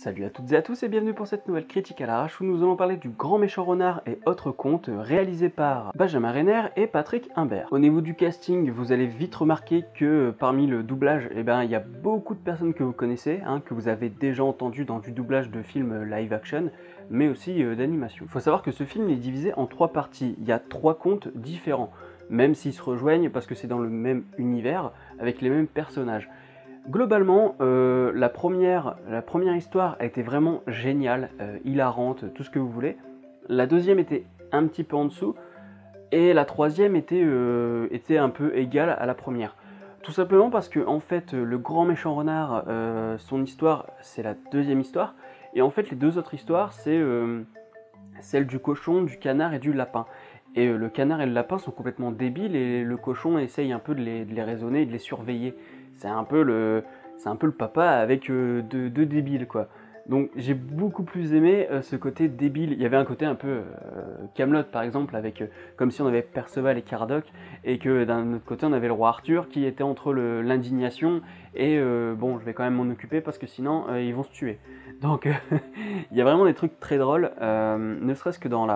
Salut à toutes et à tous et bienvenue pour cette nouvelle critique à l'arrache où nous allons parler du Grand Méchant Renard et autres contes réalisés par Benjamin Renner et Patrick Imbert. Au niveau du casting, vous allez vite remarquer que parmi le doublage, il y a beaucoup de personnes que vous connaissez, que vous avez déjà entendu dans du doublage de films live action, mais aussi d'animation. Il faut savoir que ce film est divisé en 3 parties, il y a 3 contes différents, même s'ils se rejoignent parce que c'est dans le même univers, avec les mêmes personnages. Globalement, la première histoire a été vraiment géniale, hilarante, tout ce que vous voulez. La deuxième était un petit peu en dessous, et la troisième était un peu égale à la première. Tout simplement parce que en fait, le Grand Méchant Renard, son histoire, c'est la deuxième histoire, et en fait les deux autres histoires, c'est celle du cochon, du canard et du lapin. Et le canard et le lapin sont complètement débiles, et le cochon essaye un peu de les raisonner et de les surveiller. C'est un peu le papa avec deux débiles, quoi. Donc j'ai beaucoup plus aimé ce côté débile. Il y avait un côté un peu Camelot par exemple, avec comme si on avait Perceval et Caradoc, et que d'un autre côté on avait le roi Arthur qui était entre l'indignation et bon, je vais quand même m'en occuper parce que sinon ils vont se tuer. Donc il y a vraiment des trucs très drôles, ne serait-ce que dans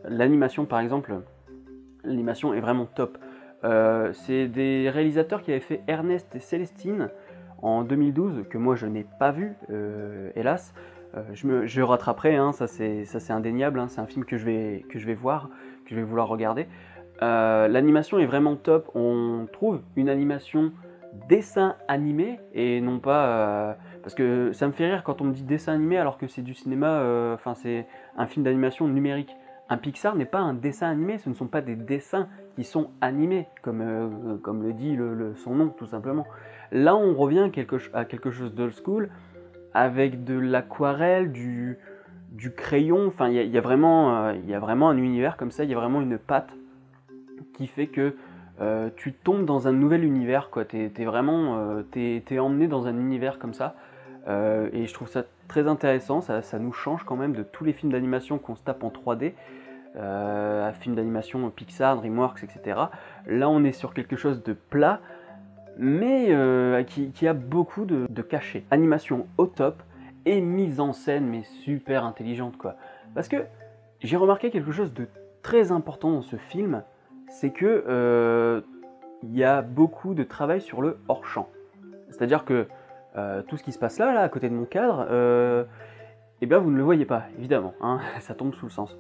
l'animation par exemple. L'animation est vraiment top. C'est des réalisateurs qui avaient fait Ernest et Célestine en 2012, que moi je n'ai pas vu, hélas. Je rattraperai, ça c'est indéniable, c'est un film que je vais voir, que je vais vouloir regarder. L'animation est vraiment top, on trouve une animation dessin animé et non pas... parce que ça me fait rire quand on me dit dessin animé alors que c'est du cinéma, c'est un film d'animation numérique. Un Pixar n'est pas un dessin animé, ce ne sont pas des dessins qui sont animés, comme le dit son nom, tout simplement. Là, on revient à quelque chose d'old school, avec de l'aquarelle, du crayon, il y a vraiment un univers comme ça, il y a vraiment une patte qui fait que tu tombes dans un nouvel univers, quoi. T'es emmené dans un univers comme ça, et je trouve ça très intéressant, ça nous change quand même de tous les films d'animation qu'on se tape en 3D, films d'animation Pixar, DreamWorks, etc. Là on est sur quelque chose de plat, mais qui a beaucoup de cachet. Animation au top, et mise en scène mais super intelligente, quoi. Parce que j'ai remarqué quelque chose de très important dans ce film, c'est que il y a beaucoup de travail sur le hors-champ. C'est-à-dire que tout ce qui se passe là à côté de mon cadre, vous ne le voyez pas, évidemment, ça tombe sous le sens.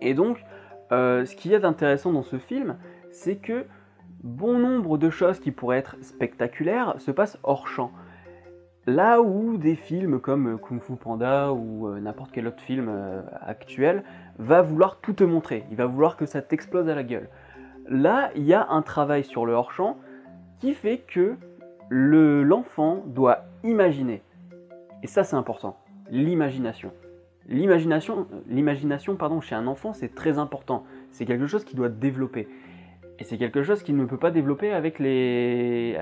Et donc, ce qu'il y a d'intéressant dans ce film, c'est que bon nombre de choses qui pourraient être spectaculaires se passent hors champ. Là où des films comme Kung Fu Panda ou n'importe quel autre film actuel va vouloir tout te montrer, il va vouloir que ça t'explose à la gueule. Là, il y a un travail sur le hors champ qui fait que l'enfant doit imaginer. Et ça, c'est important, l'imagination. L'imagination chez un enfant, c'est très important. C'est quelque chose qu'il doit développer. Et c'est quelque chose qu'il ne peut pas développer avec les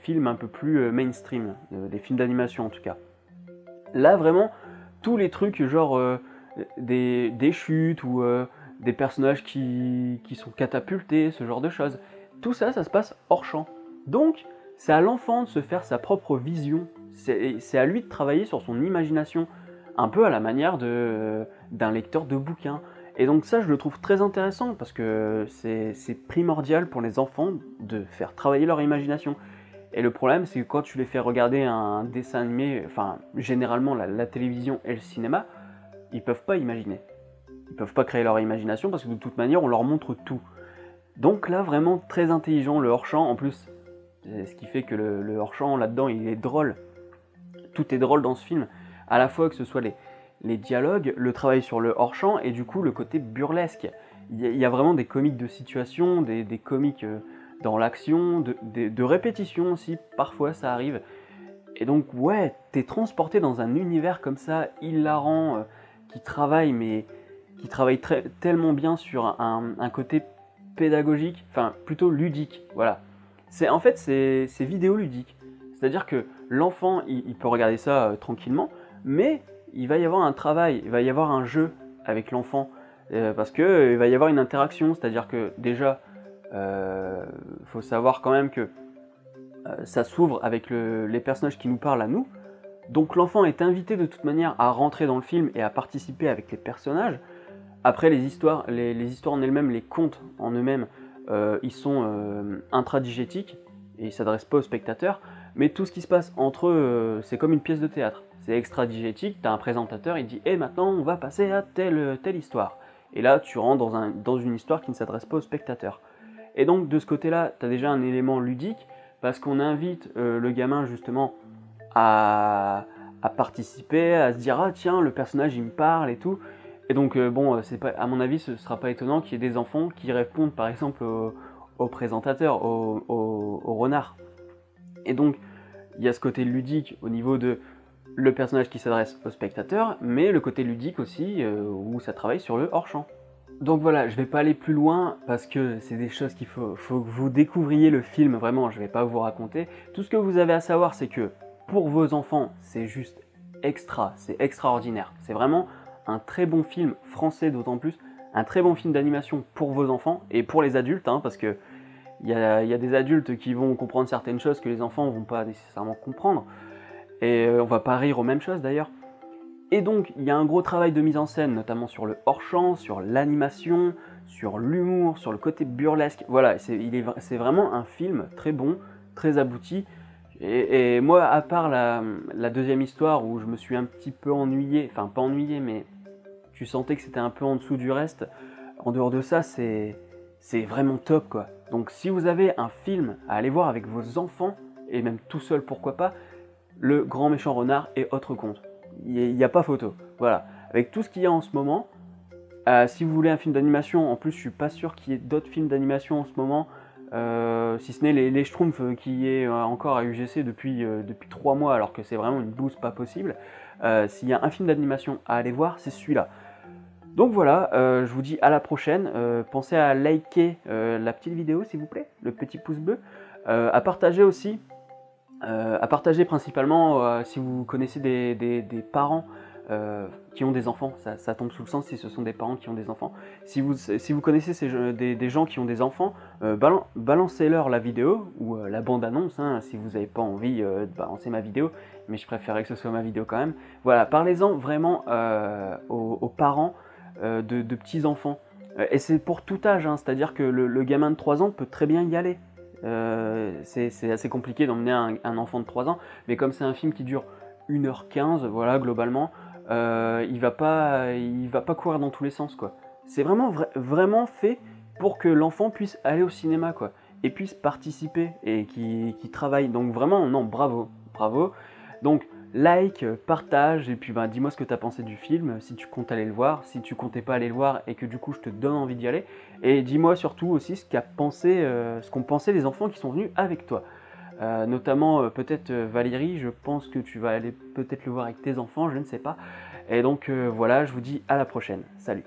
films un peu plus mainstream, des films d'animation en tout cas. Là, vraiment, tous les trucs genre des chutes ou des personnages qui sont catapultés, ce genre de choses, tout ça, ça se passe hors champ. Donc, c'est à l'enfant de se faire sa propre vision. C'est à lui de travailler sur son imagination, un peu à la manière d'un lecteur de bouquins. Et donc ça, je le trouve très intéressant, parce que c'est primordial pour les enfants de faire travailler leur imagination. Et le problème, c'est que quand tu les fais regarder un dessin animé, généralement la télévision et le cinéma, ils peuvent pas imaginer. Ils peuvent pas créer leur imagination, parce que de toute manière, on leur montre tout. Donc là, vraiment très intelligent, le hors-champ. En plus, c'est ce qui fait que le hors-champ, là-dedans, il est drôle. Tout est drôle dans ce film. À la fois que ce soit les dialogues, le travail sur le hors-champ et du coup le côté burlesque. Il y a vraiment des comiques de situation, des comiques dans l'action, de répétition aussi, parfois ça arrive. Et donc ouais, t'es transporté dans un univers comme ça, hilarant, qui travaille tellement bien sur un côté pédagogique, plutôt ludique, voilà. En fait c'est vidéoludique. C'est-à-dire que l'enfant, il peut regarder ça tranquillement, mais il va y avoir un travail, il va y avoir un jeu avec l'enfant, parce qu'il va y avoir une interaction, c'est-à-dire que déjà, faut savoir quand même que ça s'ouvre avec les personnages qui nous parlent à nous, Donc l'enfant est invité de toute manière à rentrer dans le film et à participer avec les personnages. Après les histoires en elles-mêmes, les contes en eux-mêmes, ils sont intradigétiques et ils s'adressent pas aux spectateurs, mais tout ce qui se passe entre eux, c'est comme une pièce de théâtre. C'est extradigétique, t'as un présentateur, il dit « Et maintenant on va passer à telle histoire ». Et là tu rentres dans une histoire qui ne s'adresse pas aux spectateurs. Et donc de ce côté-là, t'as déjà un élément ludique, parce qu'on invite le gamin justement à participer, à se dire « Ah tiens, le personnage il me parle et tout ». Et donc bon, à mon avis, ce ne sera pas étonnant qu'il y ait des enfants qui répondent par exemple au présentateur, au renard. Et donc, il y a ce côté ludique au niveau de le personnage qui s'adresse au spectateur, mais le côté ludique aussi où ça travaille sur le hors-champ. Donc voilà, je vais pas aller plus loin parce que c'est des choses qu'il faut que vous découvriez le film, vraiment, je vais pas vous raconter. Tout ce que vous avez à savoir, c'est que pour vos enfants, c'est juste c'est extraordinaire. C'est vraiment un très bon film français d'autant plus, un très bon film d'animation pour vos enfants et pour les adultes, hein, parce que il y a des adultes qui vont comprendre certaines choses que les enfants ne vont pas nécessairement comprendre, et on va pas rire aux mêmes choses d'ailleurs. Et donc il y a un gros travail de mise en scène, notamment sur le hors-champ, sur l'animation, sur l'humour, sur le côté burlesque. Voilà, c'est vraiment un film très bon, très abouti. Et moi, à part la deuxième histoire où je me suis un petit peu ennuyé, enfin pas ennuyé, mais tu sentais que c'était un peu en dessous du reste, en dehors de ça, c'est vraiment top quoi. Donc si vous avez un film à aller voir avec vos enfants, et même tout seul pourquoi pas, Le Grand Méchant Renard et Autres Contes. Il n'y a pas photo. Voilà. Avec tout ce qu'il y a en ce moment, si vous voulez un film d'animation, en plus je suis pas sûr qu'il y ait d'autres films d'animation en ce moment, si ce n'est les Schtroumpfs qui est encore à UGC depuis 3 mois alors que c'est vraiment une bouse pas possible. S'il y a un film d'animation à aller voir, c'est celui-là. Donc voilà, je vous dis à la prochaine. Pensez à liker la petite vidéo s'il vous plaît, le petit pouce bleu, à partager aussi. À partager principalement si vous connaissez des parents qui ont des enfants, ça tombe sous le sens si ce sont des parents qui ont des enfants. Si vous connaissez des gens qui ont des enfants, balancez-leur la vidéo ou la bande-annonce, hein, si vous n'avez pas envie de balancer ma vidéo, mais je préférerais que ce soit ma vidéo quand même. Voilà, parlez-en vraiment aux parents de petits-enfants. Et c'est pour tout âge, hein, c'est-à-dire que le gamin de 3 ans peut très bien y aller. C'est assez compliqué d'emmener un enfant de 3 ans, mais comme c'est un film qui dure 1h15, voilà, globalement, il va pas courir dans tous les sens, quoi. C'est vraiment fait pour que l'enfant puisse aller au cinéma, quoi, et puisse participer, et qui travaille. Donc vraiment, non, bravo. Donc, like, partage, et puis dis-moi ce que tu as pensé du film, si tu comptes aller le voir, si tu comptais pas aller le voir, et que du coup je te donne envie d'y aller. Et dis-moi surtout aussi ce qu'ont pensé les enfants qui sont venus avec toi. Notamment peut-être Valérie, je pense que tu vas aller peut-être le voir avec tes enfants, je ne sais pas. Et donc voilà, je vous dis à la prochaine. Salut.